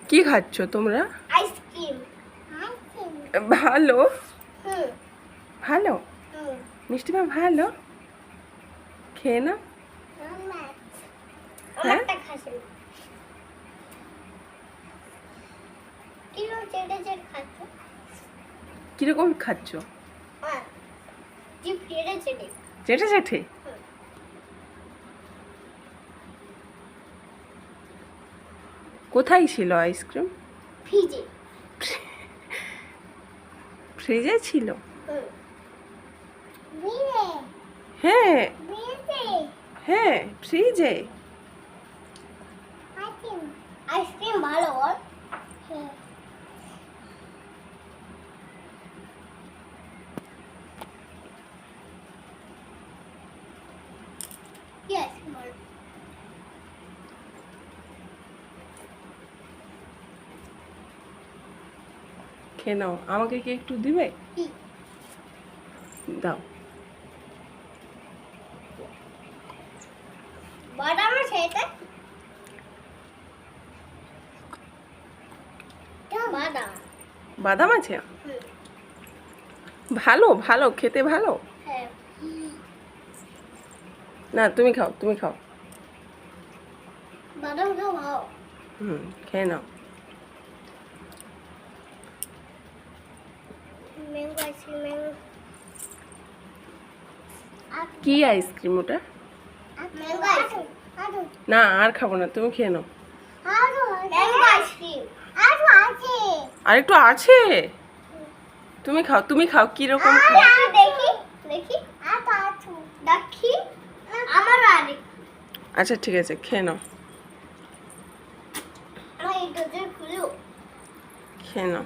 কি খাচ্ছ তোমরা? আইসক্রিম। ভালো হুম ভালো হুম মিষ্টি মা ভালো খেয়ে না। হ্যাঁ আমারটা খাসেন কিলো চেটে চেটে খাচ্ছ। কিরকম খাচ্ছ? হ্যাঁ জি চেটে চেটে। চেটে চেটে? কোথায় ছিল আইসক্রিম? ফ্রিজে। ফ্রিজে ছিল? ফ্রিজে হ্যাঁ ফ্রিজে হ্যাঁ ফ্রিজে। আইসক্রিম আইসক্রিম ভালো বল। হ্যাঁ কি আইসক্রিম ভালো? খেয়ে নাও, আমাকে কি একটু দিবে? কি দাও। বাদাম আছে এটা? বাদাম। বাদাম আছে? হুম ভালো ভালো খেতে ভালো। হ্যাঁ না তুমি খাও তুমি খাও। বাদাম খাও ভাও। খেয়ে নাও। ম্যাঙ্গো আইসক্রিম ম্যাঙ্গো কি আইসক্রিম ওটা? ম্যাঙ্গো আইসক্রিম না আর খাবো না, তুমি খেয়ে নাও। ম্যাঙ্গো আইসক্রিম আছে। আর একটু আছে, তুমি খাও তুমি খাও। কিরকম দেখি দেখি দেখি আমার আরে আচ্ছা ঠিক আছে খেয়ে নাও আমার এই দরজা খুলো। খেয়ে নাও।